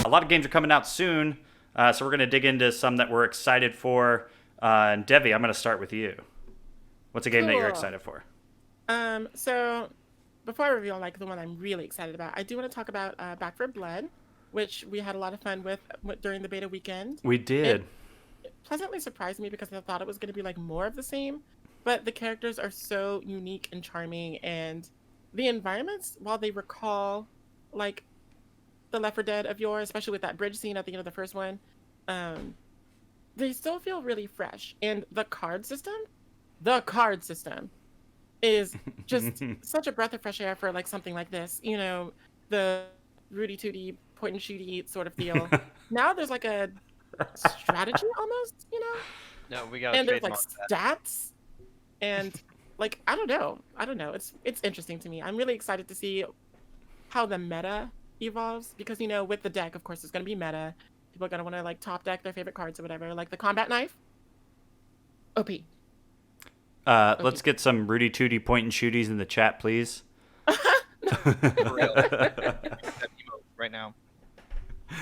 A lot of games are coming out soon, so we're going to dig into some that we're excited for. And Devi, I'm going to start with you. What's a game that you're Cool. excited for? So before I reveal like the one I'm really excited about, I do want to talk about Back for Blood, which we had a lot of fun with during the beta weekend. We It did. pleasantly surprised me because I thought it was going to be like more of the same, but the characters are so unique and charming, and the environments, while they recall like the Left 4 Dead of yore, especially with that bridge scene at the end of the first one, um, they still feel really fresh. And the card system is just such a breath of fresh air for like something like this. The Rudy Tooty point and shooty sort of deal. Now there's like a strategy almost. No, we gotta And there's like trademark that. stats and like I don't know. It's interesting to me. I'm really excited to see how the meta evolves because with the deck, of course, it's gonna be meta. People are gonna want to like top deck their favorite cards or whatever. Like the combat knife, OP. OP. Let's get some Rudy Tooty point and shooties in the chat, please. For real. That emote right now.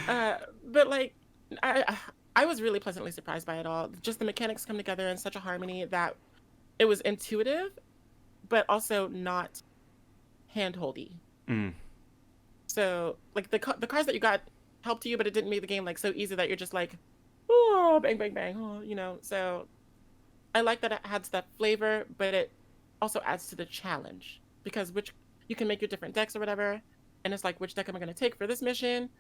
But like, I was really pleasantly surprised by it all. Just the mechanics come together in such a harmony that it was intuitive, but also not handholdy. Mm. So like the cards that you got helped you, but it didn't make the game like so easy that you're just like, oh, bang bang bang, oh. So I like that it adds that flavor, but it also adds to the challenge because which you can make your different decks or whatever, and it's like which deck am I going to take for this mission?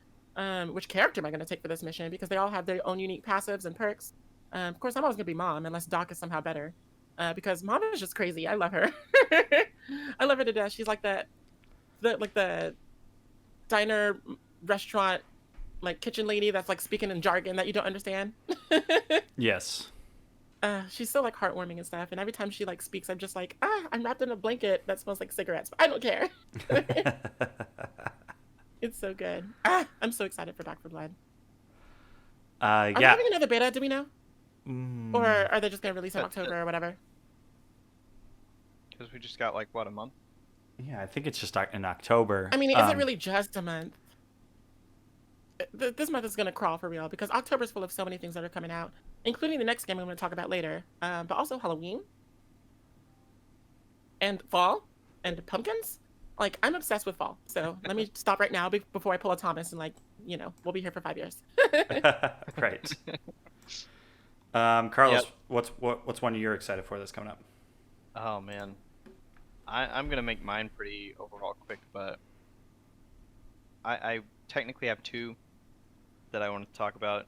Which character am I going to take for this mission? Because they all have their own unique passives and perks. Of course, I'm always going to be Mom unless Doc is somehow better, because Mom is just crazy. I love her. I love her to death. She's like the diner restaurant like kitchen lady that's like speaking in jargon that you don't understand. Yes. She's so like heartwarming and stuff, and every time she like speaks, I'm just like, I'm wrapped in a blanket that smells like cigarettes, but I don't care. It's so good. I'm so excited for Back 4 Blood. Are we Yeah. having another beta? Do we know, or Mm. are they just gonna release in October or whatever? Because we just got like what, a month? Yeah, I think it's just in October. I mean, is it really just a month? This month is gonna crawl for real because October's full of so many things that are coming out, including the next game I'm gonna talk about later. But also Halloween and fall and pumpkins. Like I'm obsessed with fall. So let me stop right now before I pull a Thomas and like we'll be here for 5 years. Right. Carlos, Yep. what's one you're excited for that's coming up? Oh man, I'm gonna make mine pretty overall quick, but I technically have two that I want to talk about.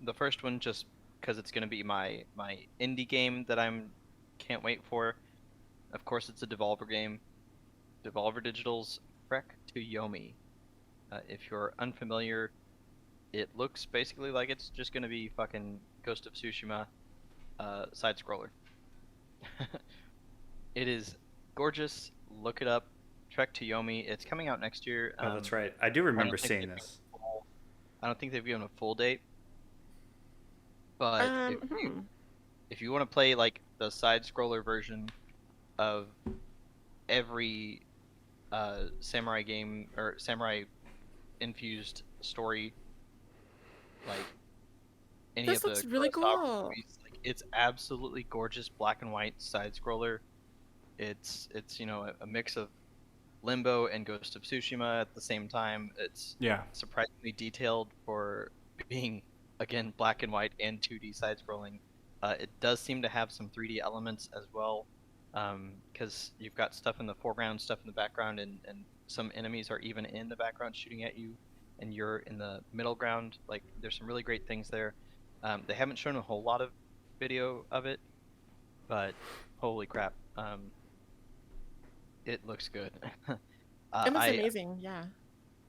The first one just because it's gonna be my indie game that can't wait for. Of course, it's a Devolver game. Devolver Digital's Trek to Yomi. If you're unfamiliar, it looks basically like it's just gonna be fucking Ghost of Tsushima, side scroller. It is gorgeous. Look it up. Trek to Yomi. It's coming out next year. Oh, that's right. I do I remember don't think seeing they've this. given a full- I don't think they've given a full date, but if you want to play like the side scroller version of every samurai game or samurai infused story, like any This of the looks really Kurosawa cool. movies, like it's absolutely gorgeous black and white side scroller. It's a mix of Limbo and Ghost of Tsushima at the same time. It's Yeah. surprisingly detailed for being again black and white and 2D side scrolling. It does seem to have some 3D elements as well, because you've got stuff in the foreground, stuff in the background, and some enemies are even in the background shooting at you, and you're in the middle ground. Like there's some really great things there. They haven't shown a whole lot of video of it, but holy crap, it looks good. It looks I amazing. Yeah.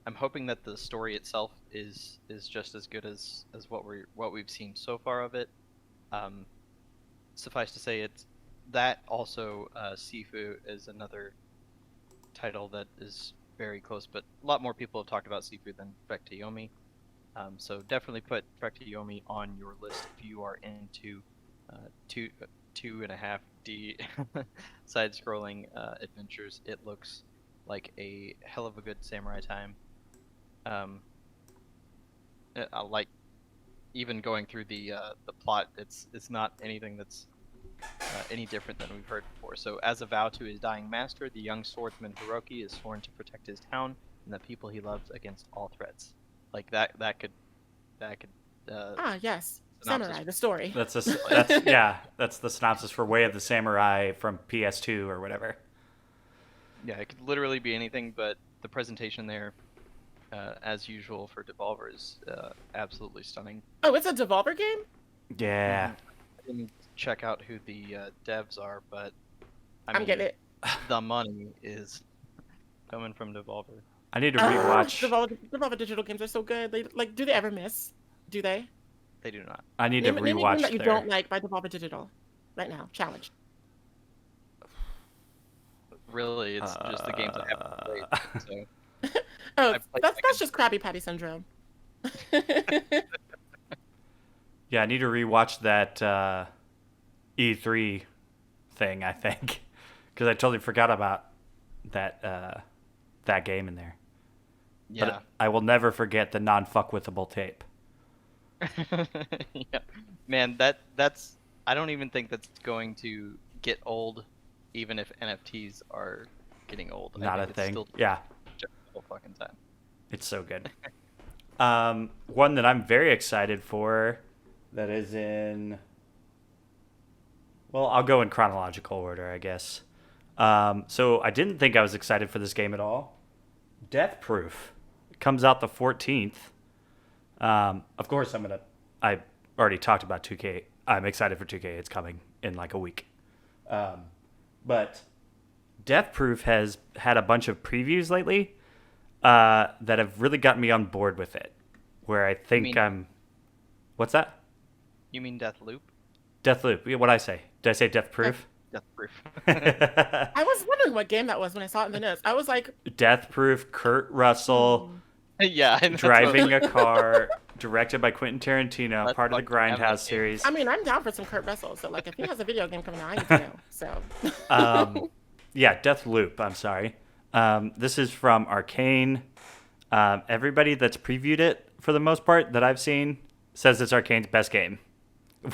I'm hoping that the story itself is just as good as what we've seen so far of it. Um, Suffice to say, it's that also Sifu is another title that is very close, but a lot more people have talked about Sifu than Trek to Yomi. So definitely put Trek to Yomi on your list if you are into two and a half D side-scrolling adventures. It looks like a hell of a good samurai time. I like even going through the plot. It's not anything that's any different than we've heard before. So, as a vow to his dying master, the young swordsman Hiroki is sworn to protect his town and the people he loves against all threats. Like that could. Yes, synopsis. Samurai, the story. That's that's the synopsis for Way of the Samurai from PS2 or whatever. Yeah, it could literally be anything, but the presentation there, as usual for Devolver, is absolutely stunning. Oh, it's a Devolver game? Yeah. I didn't check out who the devs are, but I'm getting it. The money is coming from Devolver. I need to rewatch. Devolver digital games are so good. They do they ever miss? Do they? They do not. I need to Name a game rewatch that you their... don't like by Devolver Digital right now. Challenge. Really, it's just the games I haven't played. So. Oh, that's just Krabby Patty syndrome. Yeah, I need to rewatch that E3 thing, I think, because I totally forgot about that that game in there. Yeah. But I will never forget the non-fuckwithable tape. Yeah. Man, that's I don't even think that's going to get old, even if NFTs are getting old. Not a it's thing. Still Yeah. just the whole fucking time. It's so good. One that I'm very excited for that is in... Well, I'll go in chronological order, I guess. So I didn't think I was excited for this game at all. Death Proof. It comes out the 14th. Of course, I already talked about 2K. I'm excited for 2K. It's coming in like a week. But Death Proof has had a bunch of previews lately that have really gotten me on board with it. Where I think I'm... What's that? You mean Deathloop? Deathloop. What'd I say? Did I say Death Proof? Deathproof. I was wondering what game that was when I saw it in the notes. I was like... Death Proof, Kurt Russell, Yeah. driving a car, directed by Quentin Tarantino, Let's part of the fucking have Grindhouse that game. series. I mean, I'm down for some Kurt Russell. So, like, if he has a video game coming out, I need to know. So... Yeah, Deathloop, I'm sorry. This is from Arcane. Everybody that's previewed it, for the most part, that I've seen, says it's Arcane's best game,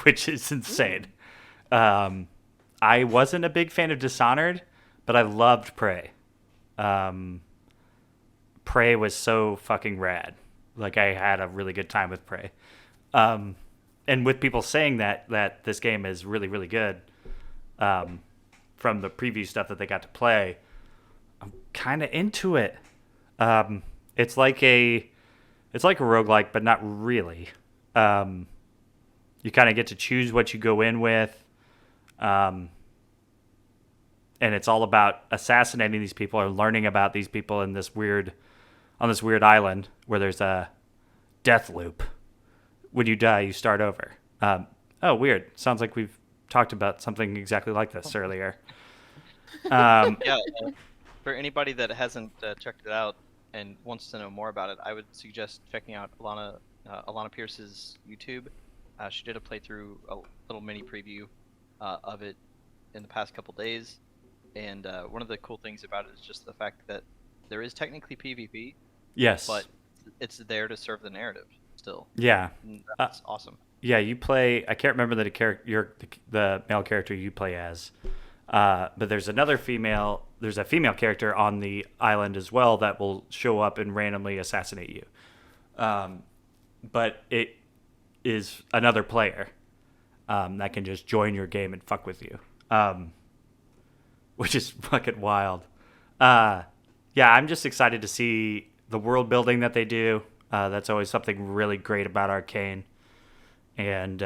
which is insane. I wasn't a big fan of Dishonored, but I loved Prey. Prey was so fucking rad. Like, I had a really good time with Prey. And with people saying that this game is really, really good, from the preview stuff that they got to play, I'm kind of into it. It's like a roguelike, but not really. You kind of get to choose what you go in with. And it's all about assassinating these people or learning about these people on this weird island where there's a death loop. When you die, you start over. Oh, weird. Sounds like we've talked about something exactly like this earlier. Yeah. For anybody that hasn't checked it out and wants to know more about it, I would suggest checking out Alana Pierce's YouTube. She did a playthrough, a little mini preview of it in the past couple days, and one of the cool things about it is just the fact that there is technically PvP. Yes. But it's there to serve the narrative still. Yeah. And that's awesome. Yeah, you play. I can't remember the male character you play as, but there's a female character on the island as well that will show up and randomly assassinate you. But it is another player that can just join your game and fuck with you, which is fucking wild. Yeah, I'm just excited to see the world building that they do. That's always something really great about Arcane. And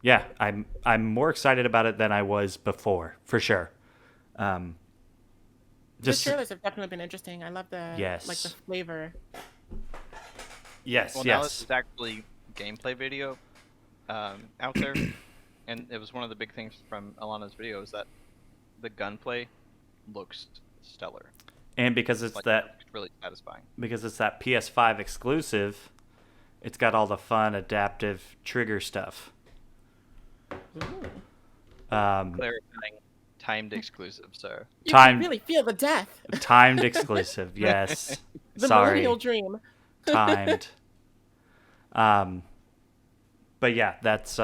yeah, I'm more excited about it than I was before, for sure. The trailers have definitely been interesting. I love the the flavor. Yes, well, now this is actually gameplay video out there, and it was one of the big things from Alana's video is that the gunplay looks stellar. And because it's really satisfying. Because it's that PS5 exclusive, it's got all the fun adaptive trigger stuff. Clarifying timed exclusive, so You Time- can really feel the death. Timed exclusive, yes. The Sorry, millennial dream. timed. But yeah, that's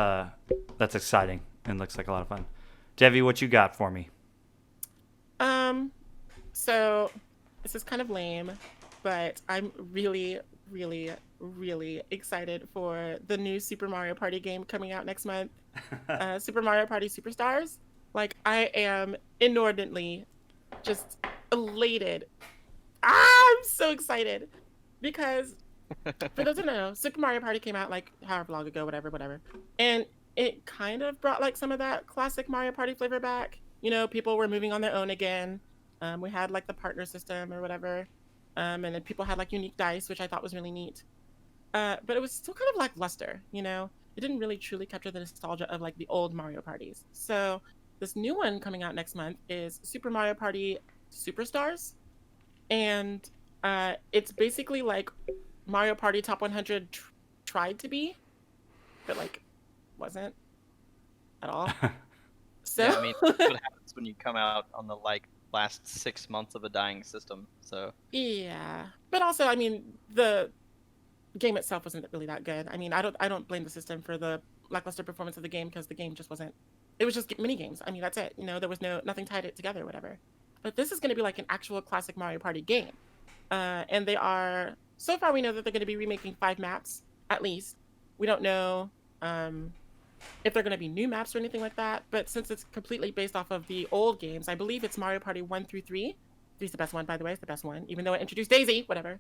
exciting and looks like a lot of fun. Devi, what you got for me? So this is kind of lame, but I'm really, really, really excited for the new Super Mario Party game coming out next month. Super Mario Party Superstars. Like, I am inordinately just elated. I'm so excited because, for those who don't know, Super Mario Party came out like however long ago, whatever, and it kind of brought like some of that classic Mario Party flavor back. You know, people were moving on their own again. We had like the partner system or whatever, and then people had like unique dice, which I thought was really neat. But it was still kind of lackluster, you know. It didn't really truly capture the nostalgia of like the old Mario parties. So this new one coming out next month is Super Mario Party Superstars, and it's basically like Mario Party Top 100 tried to be, but like wasn't at all. So yeah, I mean, that's what happens when you come out on the like last 6 months of a dying system. So yeah, but also I mean the game itself wasn't really that good. I mean, I don't blame the system for the lackluster performance of the game because the game just wasn't. It was just mini games. I mean, that's it. You know, there was nothing tied it together or whatever. But this is going to be like an actual classic Mario Party game, and they are so far we know that they're going to be remaking 5 maps at least. We don't know if they're going to be new maps or anything like that. But since it's completely based off of the old games, I believe it's Mario Party 1 through 3. 3's the best one, by the way. It's the best one, even though it introduced Daisy. Whatever.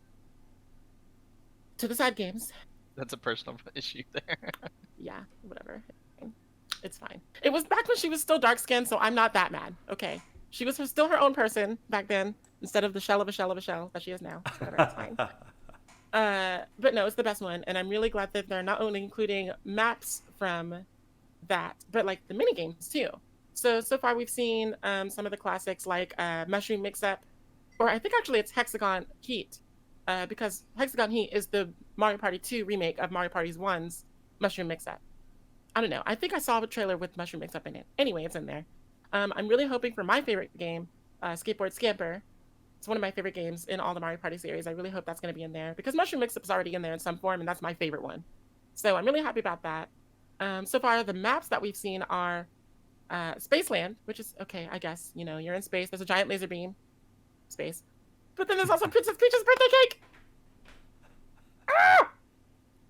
To the side games. that's a personal issue there. Yeah, whatever. It's fine. It was back when she was still dark skinned, so I'm not that mad. Okay. She was still her own person back then, instead of the shell of a shell of a shell that she is now. Whatever, it's fine. But no, it's the best one, and I'm really glad that they're not only including maps from that, but like the mini games too. So far we've seen some of the classics like Mushroom Mix-Up, or I think actually it's Hexagon Heat, because Hexagon Heat is the Mario Party 2 remake of Mario Party 1's Mushroom Mix-Up. I don't know. I think I saw a trailer with Mushroom Mix-Up in it. Anyway, it's in there. I'm really hoping for my favorite game, Skateboard Scamper. It's one of my favorite games in all the Mario Party series. I really hope that's going to be in there because Mushroom Mix-Up is already in there in some form, and that's my favorite one. So I'm really happy about that. So far, the maps that we've seen are Spaceland, which is okay, I guess. You know, you're in space. There's a giant laser beam. Space. But then there's also Princess Peach's birthday cake. Ah!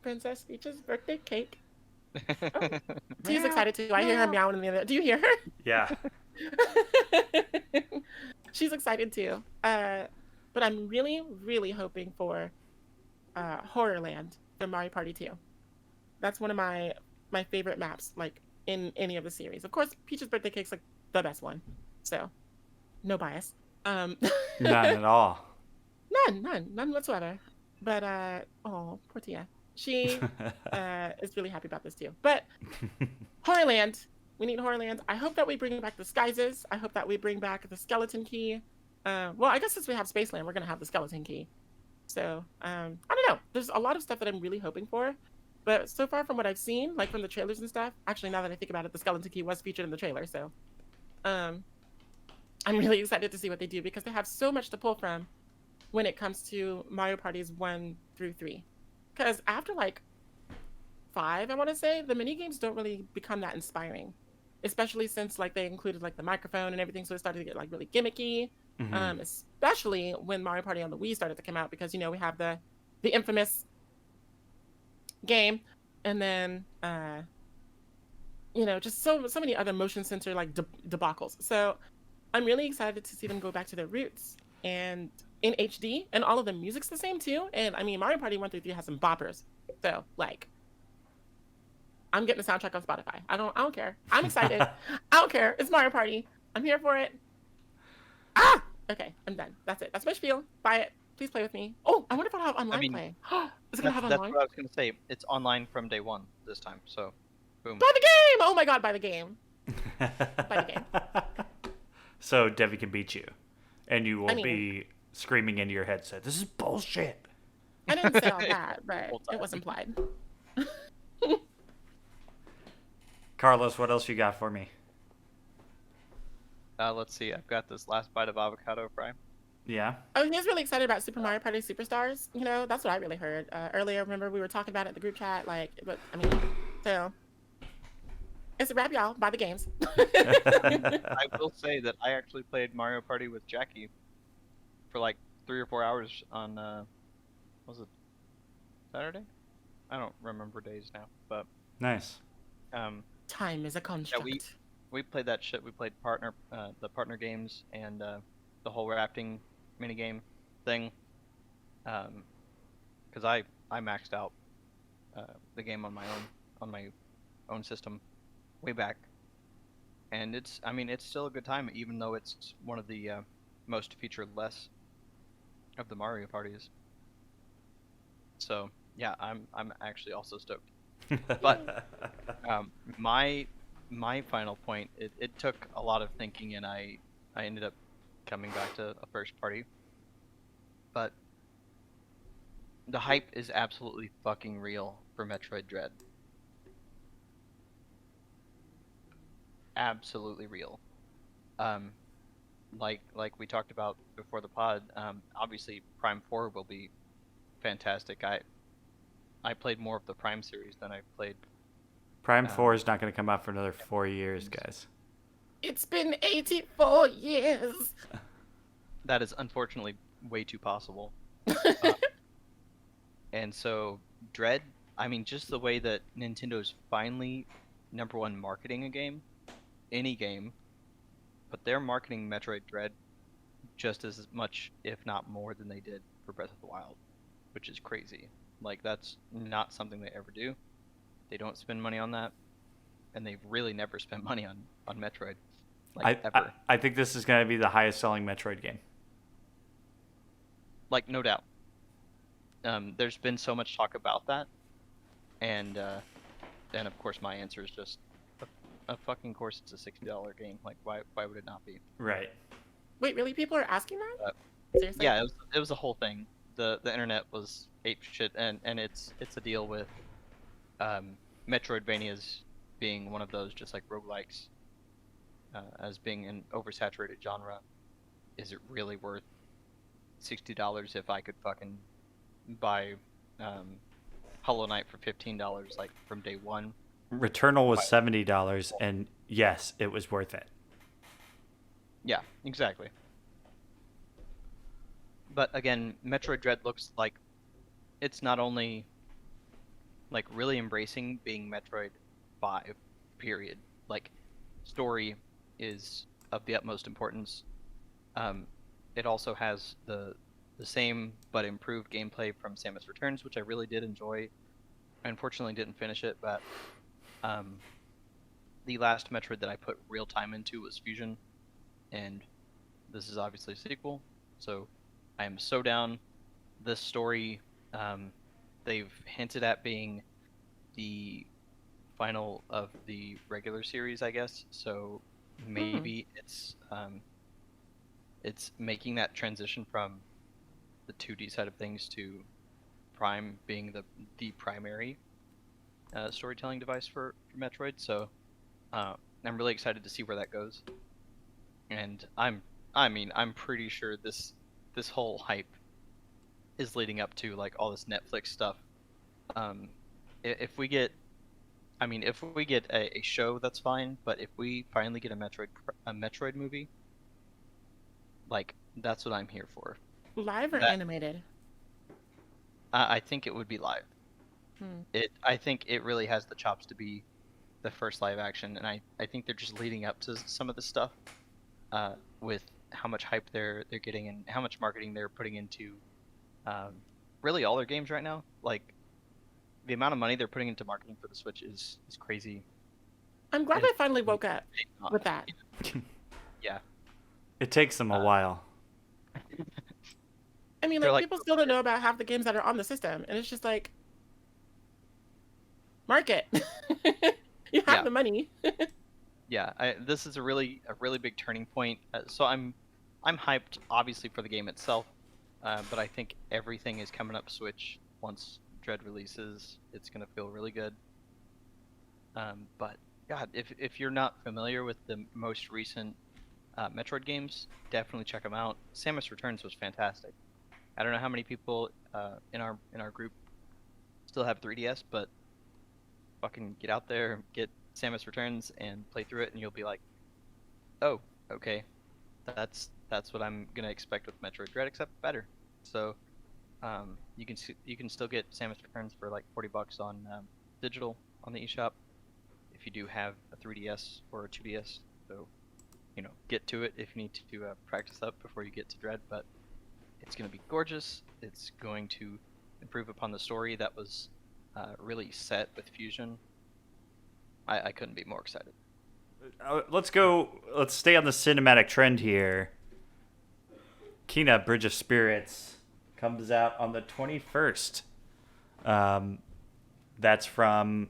Princess Peach's birthday cake. Oh, Tia's excited too. I hear her meowing in the other. Do you hear her? Yeah. She's excited too. But I'm really, really hoping for Horrorland from Mario Party 2. That's one of my favorite maps, like in any of the series. Of course, Peach's birthday cake's like the best one. So, no bias. None at all. None whatsoever. But oh, poor Tia. She is really happy about this too. But Horrorland, we need Horrorland. I hope that we bring back the Skyzes. I hope that we bring back the Skeleton Key. Well, I guess since we have Spaceland, we're gonna have the Skeleton Key. So I don't know. There's a lot of stuff that I'm really hoping for. But so far from what I've seen, like from the trailers and stuff, actually now that I think about it, the Skeleton Key was featured in the trailer. So I'm really excited to see what they do because they have so much to pull from when it comes to Mario Parties 1 through 3. Because after like 5, I want to say, the mini games don't really become that inspiring, especially since like they included like the microphone and everything, so it started to get like really gimmicky. Mm-hmm. Especially when Mario Party on the Wii started to come out, because you know we have the infamous game, and then you know, just so many other motion sensor like debacles. So I'm really excited to see them go back to their roots and in HD, and all of the music's the same too. And I mean, Mario Party 1 through 3 has some boppers. So like, I'm getting the soundtrack on Spotify. I don't care. I'm excited. I don't care. It's Mario Party. I'm here for it. Ah! Okay, I'm done. That's it. That's my spiel. Buy it. Please play with me. Oh, I wonder if I'll have online play. Is it gonna have That's online? what I was gonna say. It's online from day one this time. So, boom. Buy the game! Oh my god, buy the game. Buy the game. So Devi can beat you, and you will I mean- be screaming into your headset, "This is bullshit." I didn't say all that, but it was implied. Carlos, what else you got for me? Let's see. I've got this last bite of avocado fry. Yeah. Oh, he was really excited about Super Mario Party Superstars. You know, that's what I really heard earlier. Remember, we were talking about it in the group chat. Like, but I mean, so it's a wrap, y'all. Buy the games. I will say that I actually played Mario Party with Jackie for like 3 or 4 hours on was it Saturday? I don't remember days now, but Nice. Time is a yeah, construct. we played that shit. We played the partner games and the whole rafting minigame thing. Because I maxed out the game on my own system way back, and it's still a good time even though it's one of the most featured less of the Mario parties. So yeah, I'm actually also stoked. But my final point, it took a lot of thinking, and I ended up coming back to a first party. But the hype is absolutely fucking real for Metroid Dread. Absolutely real. Um, like we talked about before the pod, obviously Prime 4 will be fantastic. I played more of the Prime series than I played. Prime 4 is not going to come out for another 4 years, guys. It's been 84 years. That is unfortunately way too possible. And so Dread, I mean, just the way that Nintendo's finally number one marketing a game, any game, but they're marketing Metroid Dread just as much, if not more, than they did for Breath of the Wild, which is crazy. Like, that's not something they ever do. They don't spend money on that, and they've really never spent money on Metroid, like ever. I think this is going to be the highest selling Metroid game. Like, no doubt. There's been so much talk about that, and of course my answer is just a fucking course. It's a $60 game. Like, why would it not be? Right. Wait, really? People are asking that? Seriously? Yeah, it was a whole thing. The internet was ape shit, and it's a deal with Metroidvanias being one of those, just like roguelikes, as being an oversaturated genre. Is it really worth $60 if I could fucking buy Hollow Knight for $15 like from day one? Returnal was $70, and yes, it was worth it. Yeah, exactly. But again, Metroid Dread looks like it's not only like really embracing being Metroid 5, period. Like, story is of the utmost importance. It also has the same but improved gameplay from Samus Returns, which I really did enjoy. I unfortunately didn't finish it, but the last Metroid that I put real time into was Fusion, and this is obviously a sequel, so I am so down. This story, they've hinted at being the final of the regular series, I guess. So maybe it's making that transition from the 2D side of things to Prime being the primary storytelling device for Metroid. So I'm really excited to see where that goes. And I'm pretty sure this whole hype is leading up to like all this Netflix stuff. If we get a show, that's fine. But if we finally get a Metroid movie, like, that's what I'm here for. Live or animated? I think it would be live. I think it really has the chops to be the first live action, and I think they're just leading up to some of this stuff with how much hype they're getting and how much marketing they're putting into really all their games right now. Like, the amount of money they're putting into marketing for the Switch is crazy. I'm glad I finally woke up with that. Yeah. It takes them a while. I mean, like, people still don't know about half the games that are on the system, and it's just like, market. You have the money. Yeah, this is a really big turning point. So I'm hyped, obviously, for the game itself, but I think everything is coming up Switch once Dread releases. It's gonna feel really good. But God, if you're not familiar with the most recent Metroid games, definitely check them out. Samus Returns was fantastic. I don't know how many people in our group still have 3DS, but fucking get out there, get Samus Returns, and play through it, and you'll be like, oh, okay, that's what I'm gonna expect with Metroid Dread, except better. So, you can still get Samus Returns for like $40 on digital on the eShop if you do have a 3DS or a 2DS. So, get to it if you need to practice up before you get to Dread. But it's gonna be gorgeous. It's going to improve upon the story that was really set with Fusion. I couldn't be more excited. Let's stay on the cinematic trend here. Kina Bridge of Spirits comes out on the 21st. That's from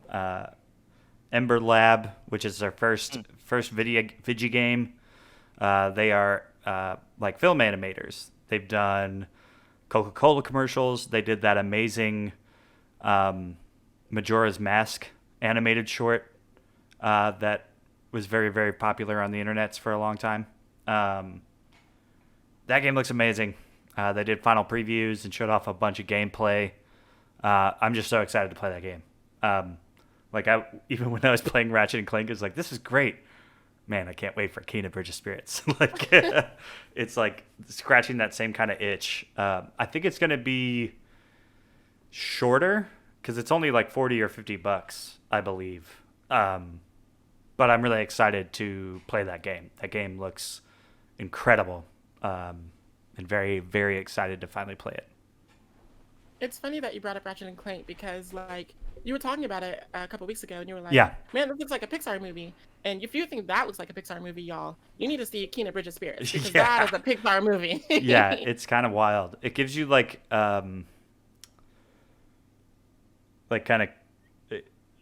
Ember Lab, which is their first video game. They are like film animators. They've done Coca-Cola commercials. They did that amazing Majora's Mask animated short that was very, very popular on the internets for a long time. That game looks amazing. They did final previews and showed off a bunch of gameplay. I'm just so excited to play that game. Even when I was playing Ratchet and Clank, it was like, this is great. Man, I can't wait for Kina Bridge of Spirits. It's like scratching that same kind of itch. I think it's going to be shorter because it's only like $40 or $50, I believe. But I'm really excited to play that game. That game looks incredible, and very, very excited to finally play it. It's funny that you brought up Ratchet and Clank because, like, you were talking about it a couple weeks ago, and you were like, Yeah. man, this looks like a Pixar movie. And if you think that looks like a Pixar movie, y'all, you need to see Kina Bridge of Spirits because that is a Pixar movie. Yeah, it's kind of wild. It gives you,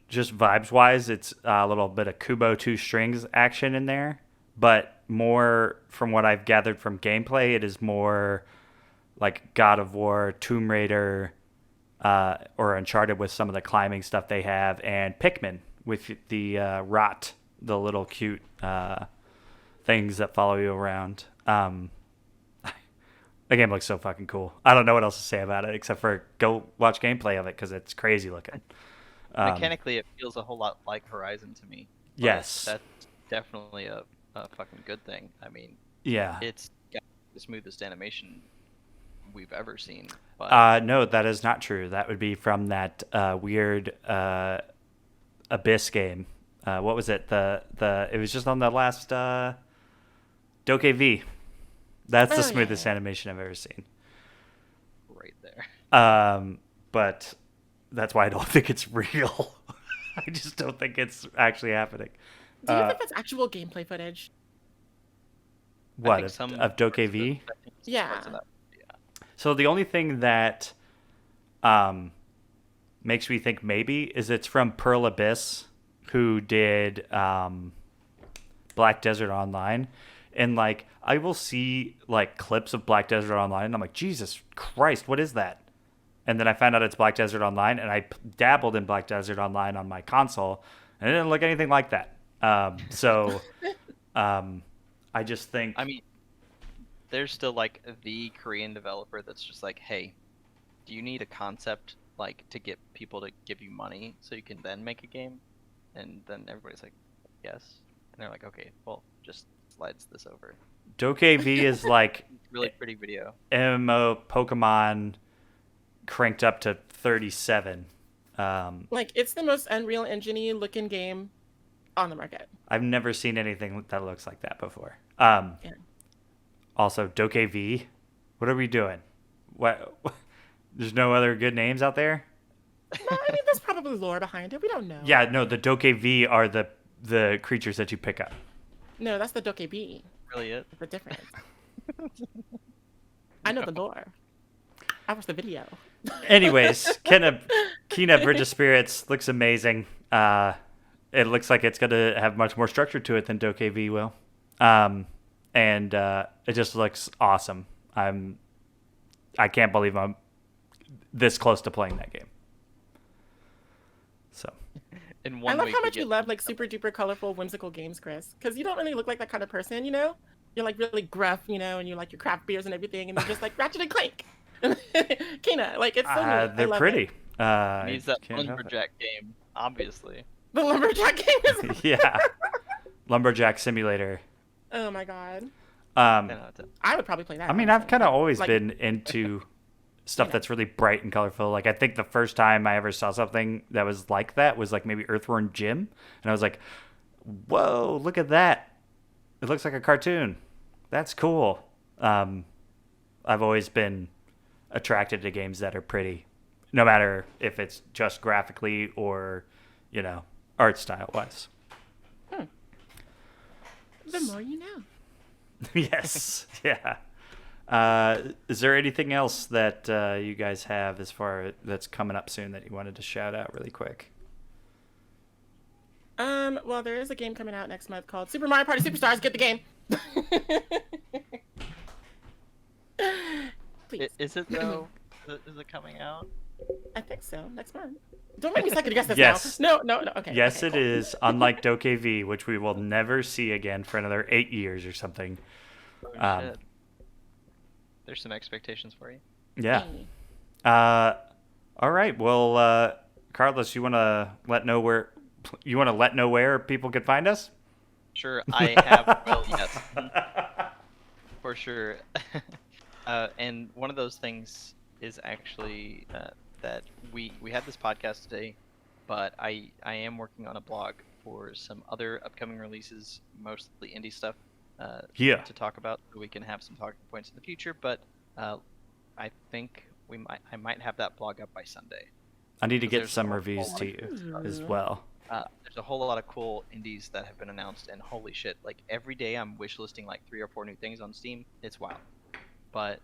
just vibes-wise, it's a little bit of Kubo 2 Strings action in there. But more, from what I've gathered from gameplay, it is more like God of War, Tomb Raider, or Uncharted with some of the climbing stuff they have, and Pikmin with the rot, the little cute things that follow you around. The game looks so fucking cool. I don't know what else to say about it except for go watch gameplay of it because it's crazy looking. Mechanically, it feels a whole lot like Horizon to me. Yes. That's definitely a fucking good thing. I mean, yeah. It's got the smoothest animation we've ever seen. But... no, that is not true. That would be from that weird Abyss game. What was it? It was just on the last Doke V. That's the smoothest animation I've ever seen. Right there. But that's why I don't think it's real. I just don't think it's actually happening. Do you think that's actual gameplay footage? What, of Doke V? Yeah. So the only thing that makes me think maybe is it's from Pearl Abyss, who did Black Desert Online. And, like, I will see, like, clips of Black Desert Online, and I'm like, Jesus Christ, what is that? And then I found out it's Black Desert Online, and I dabbled in Black Desert Online on my console, and it didn't look anything like that. I just think... I mean, there's still, like, the Korean developer that's just like, hey, do you need a concept, like, to get people to give you money so you can then make a game? And then everybody's like, yes. And they're like, okay, well, just slides this over. Doke V is like... really pretty video. MMO Pokemon cranked up to 37. Like, it's the most Unreal Engine-y looking game on the market. I've never seen anything that looks like that before. Yeah. Also, Doke V, what are we doing? What? There's no other good names out there? No, I mean, there's probably lore behind it. We don't know. Yeah, no, the Doke V are the creatures that you pick up. No, that's the Doke B. Really it? The difference. I know the lore. I watched the video. Anyways, Kina Bridge of Spirits looks amazing. It looks like it's going to have much more structure to it than Doke V will. And it just looks awesome. I can't believe I'm this close to playing that game. So, In one I love week how much you you love like super duper colorful, whimsical games, Chris. Because you don't really look like that kind of person, you know? you're like really gruff, you know, and you like your craft beers and everything, and they're just like Ratchet and Clank. Kina, like it's so neat. I They're love pretty. It. Needs that can't help it. Lumberjack game, obviously. The Lumberjack game is. Yeah. Lumberjack Simulator. Oh my god. 10 out of 10. I would probably play that. I mean, I've honestly. kind of always Like- been into stuff Yeah. that's really bright and colorful. Like, I think the first time I ever saw something that was like that was like maybe Earthworm Jim. And I was like, whoa, look at that. It looks like a cartoon. That's cool. I've always been attracted to games that are pretty, no matter if it's just graphically or, you know, art style wise. The more you know. Yes. Yeah. Is there anything else that you guys have as far that's coming up soon that you wanted to shout out really quick? Well, there is a game coming out next month called Super Mario Party Superstars. Get the game. Please. Is it though? Is it coming out? I think so. Next month. Don't make me second guess this Yes. now. No. Okay. Yes, okay, it cool. is. Unlike Doke V, which we will never see again for another 8 years or something. Oh, shit. There's some expectations for you. Yeah. Hey. All right. Well, Carlos, you want to let know where people can find us? Sure, I have. Well, yes, for sure. And one of those things is actually that we had this podcast today, but I am working on a blog for some other upcoming releases, mostly indie stuff. Yeah. To talk about, so we can have some talking points in the future. But I think I might have that blog up by Sunday. I need to get There's some a reviews whole to lot you of as well. There's a whole lot of cool indies that have been announced, and holy shit, like every day I'm wishlisting like 3 or 4 new things on Steam. It's wild. But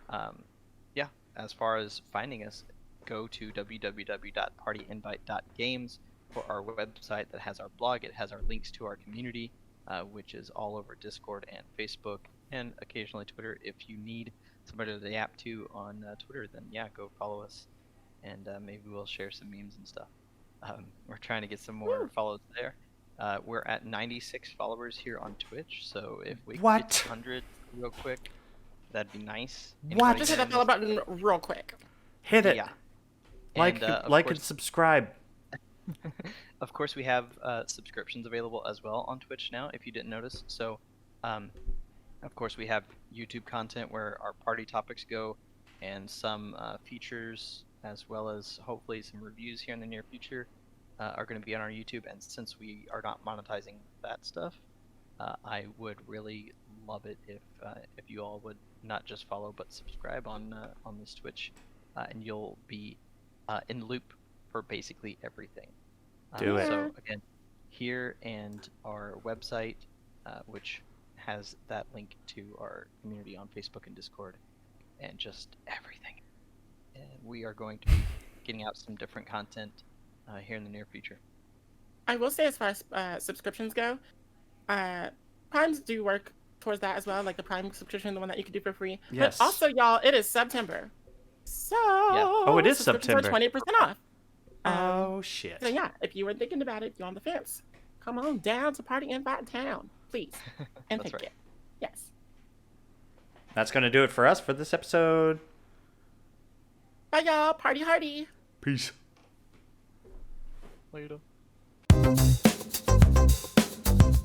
yeah, as far as finding us, go to www.partyinvite.games for our website that has our blog. It has our links to our community, which is all over Discord and Facebook and occasionally Twitter. If you need somebody to yap to on Twitter, then yeah, go follow us, and maybe we'll share some memes and stuff. We're trying to get some more follows there. We're at 96 followers here on Twitch, so if we What? get to 100 real quick, that'd be nice. What? Just hit that follow button real quick. Hit it. Yeah. Like, And, of like course, and subscribe. Of course, we have subscriptions available as well on Twitch now, if you didn't notice. So, of course, we have YouTube content where our party topics go, and some features, as well as hopefully some reviews here in the near future, are going to be on our YouTube. And since we are not monetizing that stuff, I would really love it if you all would not just follow but subscribe on this Twitch, and you'll be in the loop for basically everything. Do it. So again, here and our website, which has that link to our community on Facebook and Discord, and just everything. And we are going to be getting out some different content here in the near future. I will say, as far as subscriptions go, Primes do work towards that as well, like the Prime subscription, the one that you can do for free. Yes. But also, y'all, it is September. So Oh, it is subscriptions September. are 20% off. Oh, shit. So yeah, if you were thinking about it, if you're on the fence, come on down to Party Invite Town, please, and That's take right. it. Yes. That's going to do it for us for this episode. Bye, y'all. Party hardy. Peace. Later.